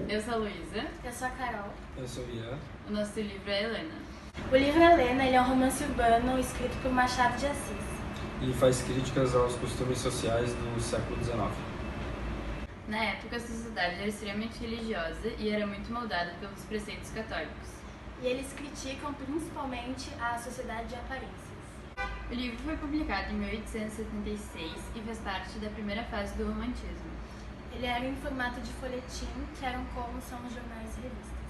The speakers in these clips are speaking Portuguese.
Eu sou a Luísa. Eu sou a Carol. Eu sou o Ian. O nosso livro é Helena. O livro Helena ele é um romance urbano escrito por Machado de Assis. E faz críticas aos costumes sociais do século XIX. Na época, a sociedade era extremamente religiosa e era muito moldada pelos preceitos católicos. E eles criticam principalmente a sociedade de aparências. O livro foi publicado em 1876 e faz parte da primeira fase do romantismo. Ele era em formato de folhetim, que eram como são os jornais e revistas.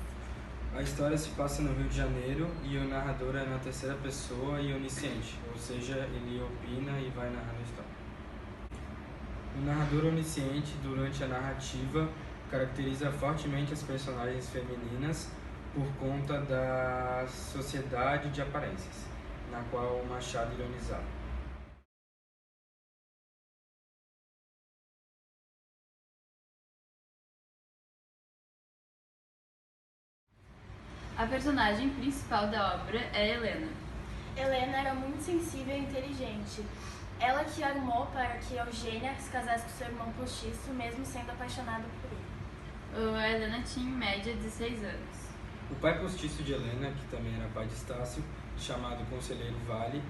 A história se passa no Rio de Janeiro e o narrador é na terceira pessoa e onisciente, ou seja, ele opina e vai narrando a história. O narrador onisciente, durante a narrativa, caracteriza fortemente as personagens femininas por conta da sociedade de aparências, na qual Machado ironizava. A personagem principal da obra é Helena. Helena era muito sensível e inteligente. Ela que armou para que Eugênia se casasse com seu irmão postiço, mesmo sendo apaixonada por ele. A Helena tinha em média 16 anos. O pai postiço de Helena, que também era pai de Estácio, chamado Conselheiro Vale,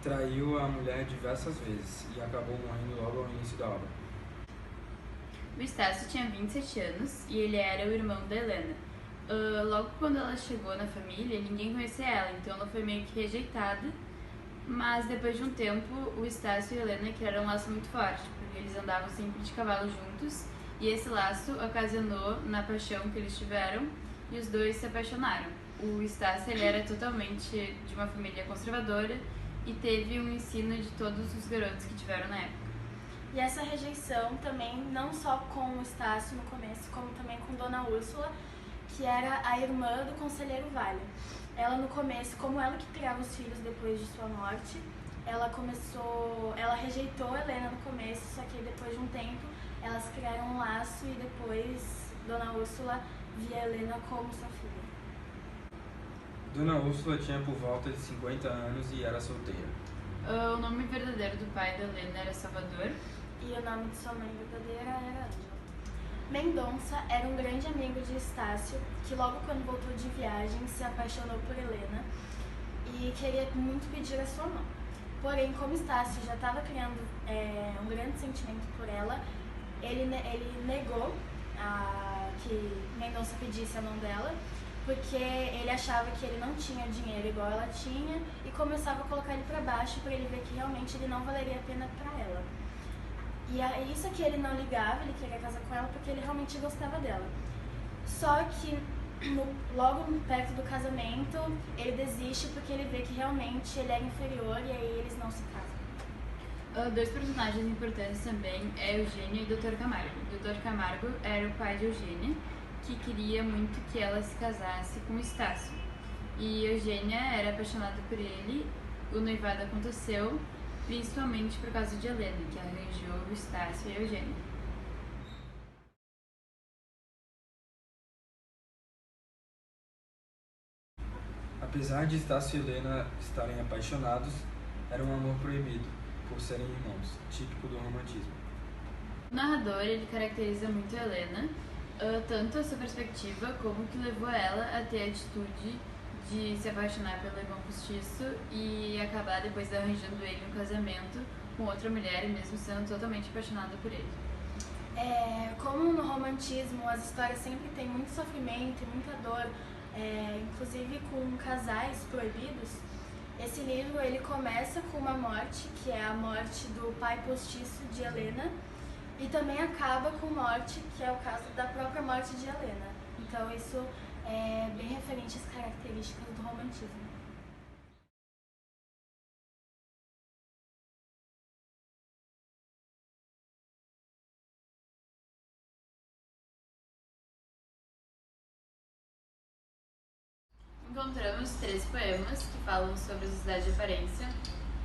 traiu a mulher diversas vezes e acabou morrendo logo ao início da obra. O Estácio tinha 27 anos e ele era o irmão da Helena. Logo quando ela chegou na família, ninguém conhecia ela, então ela foi meio que rejeitada. Mas depois de um tempo, o Estácio e a Helena criaram um laço muito forte, porque eles andavam sempre de cavalo juntos, e esse laço ocasionou na paixão que eles tiveram, e os dois se apaixonaram. O Estácio ele era totalmente de uma família conservadora e teve um ensino de todos os garotos que tiveram na época. E essa rejeição também, não só com o Estácio no começo, como também com Dona Úrsula, que era a irmã do Conselheiro Vale. Ela no começo, como ela que criava os filhos depois de sua morte, ela rejeitou a Helena no começo, só que depois de um tempo elas criaram um laço e depois Dona Úrsula via a Helena como sua filha. Dona Úrsula tinha por volta de 50 anos e era solteira. O nome verdadeiro do pai da Helena era Salvador. E o nome de sua mãe verdadeira era Ângela. Mendonça era um grande amigo de Estácio, que logo quando voltou de viagem se apaixonou por Helena e queria muito pedir a sua mão. Porém, como Estácio já estava criando um grande sentimento por ela, ele negou que Mendonça pedisse a mão dela, porque ele achava que ele não tinha dinheiro igual ela tinha e começava a colocar ele para baixo para ele ver que realmente ele não valeria a pena para ela. E é isso que ele não ligava, ele queria casar com ela porque ele realmente gostava dela. Só que logo perto do casamento, ele desiste porque ele vê que realmente ele é inferior e aí eles não se casam. Dois personagens importantes também é Eugênia e Dr. Camargo. Dr. Camargo era o pai de Eugênia, que queria muito que ela se casasse com Estácio. E Eugênia era apaixonada por ele, o noivado aconteceu, principalmente por causa de Helena, que arranjou o Estácio e a Eugênia. Apesar de Estácio e Helena estarem apaixonados, era um amor proibido, por serem irmãos, típico do romantismo. O narrador ele caracteriza muito a Helena, tanto a sua perspectiva como o que levou ela a ter a atitude de se apaixonar pelo irmão postiço e acabar depois arranjando ele um casamento com outra mulher, mesmo sendo totalmente apaixonada por ele. Como no romantismo as histórias sempre têm muito sofrimento e muita dor, inclusive com casais proibidos, esse livro ele começa com uma morte, que é a morte do pai postiço de Helena, e também acaba com morte, que é o caso da própria morte de Helena. Então isso é bem referente às características do romantismo. Encontramos 13 poemas que falam sobre a sociedade de aparência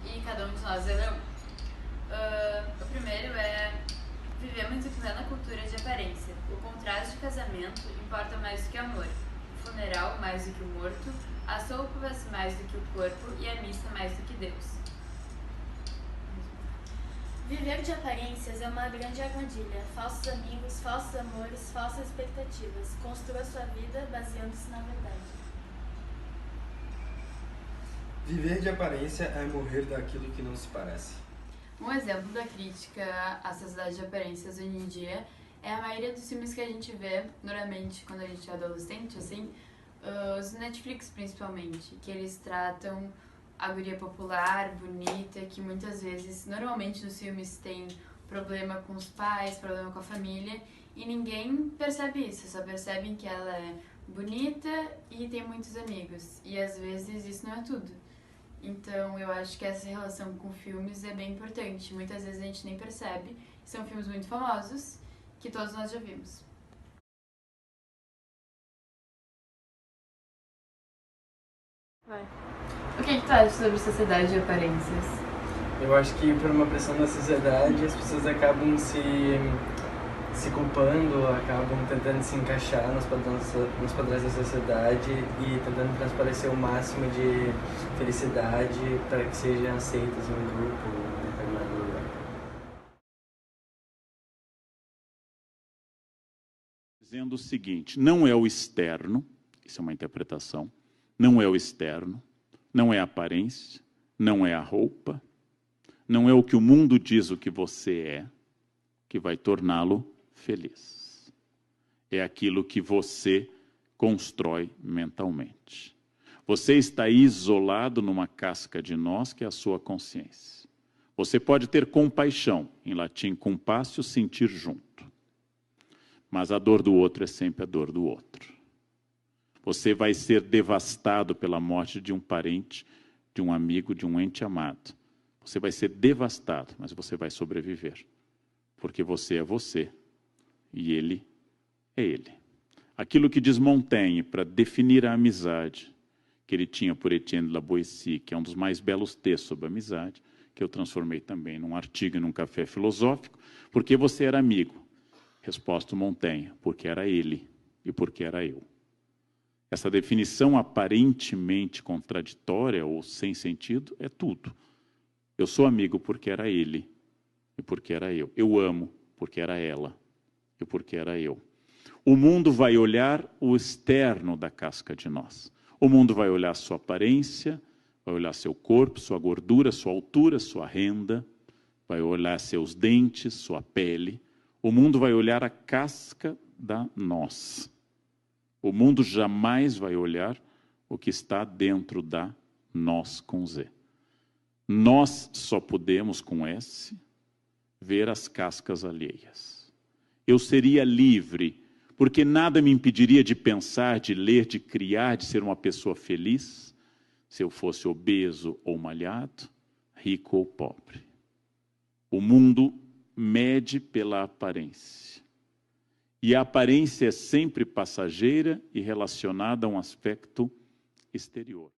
e cada um de nós é um. O primeiro é: vivemos em plena cultura de aparência. O contraste de casamento importa mais do que o amor, o funeral mais do que o morto, as roupas mais do que o corpo e a missa mais do que Deus. Viver de aparências é uma grande armadilha. Falsos amigos, falsos amores, falsas expectativas. Construa sua vida baseando-se na verdade. Viver de aparência é morrer daquilo que não se parece. Um exemplo da crítica à sociedade de aparências hoje em dia é a maioria dos filmes que a gente vê, normalmente quando a gente é adolescente, assim, os Netflix principalmente, que eles tratam a guria popular, bonita, que muitas vezes, normalmente nos filmes tem problema com os pais, problema com a família, e ninguém percebe isso, só percebem que ela é bonita e tem muitos amigos, e às vezes isso não é tudo. Então eu acho que essa relação com filmes é bem importante, muitas vezes a gente nem percebe, são filmes muito famosos, que todos nós já vimos. Vai. O que tu acha sobre sociedade de aparências? Eu acho que por uma pressão da sociedade as pessoas acabam se culpando, acabam tentando se encaixar nos padrões da sociedade e tentando transparecer o máximo de felicidade para que sejam aceitas em um grupo ou em determinado lugar. Dizendo o seguinte, não é o externo, isso é uma interpretação, não é o externo, não é a aparência, não é a roupa, não é o que o mundo diz o que você é, que vai torná-lo feliz. É aquilo que você constrói mentalmente. Você está isolado numa casca de nós, que é a sua consciência. Você pode ter compaixão, em latim compassio, sentir junto. Mas a dor do outro é sempre a dor do outro. Você vai ser devastado pela morte de um parente, de um amigo, de um ente amado. Você vai ser devastado, mas você vai sobreviver. Porque você é você e ele é ele. Aquilo que diz Montaigne para definir a amizade que ele tinha por Etienne de la Boétie, que é um dos mais belos textos sobre amizade, que eu transformei também num artigo e num café filosófico, porque você era amigo. Resposta Montaigne, porque era ele e porque era eu. Essa definição aparentemente contraditória ou sem sentido é tudo. Eu sou amigo porque era ele e porque era eu. Eu amo porque era ela e porque era eu. O mundo vai olhar o externo da casca de nós. O mundo vai olhar sua aparência, vai olhar seu corpo, sua gordura, sua altura, sua renda, vai olhar seus dentes, sua pele. O mundo vai olhar a casca da nós. O mundo jamais vai olhar o que está dentro da nós com Z. Nós só podemos, com S, ver as cascas alheias. Eu seria livre, porque nada me impediria de pensar, de ler, de criar, de ser uma pessoa feliz, se eu fosse obeso ou malhado, rico ou pobre. O mundo mede pela aparência. E a aparência é sempre passageira e relacionada a um aspecto exterior.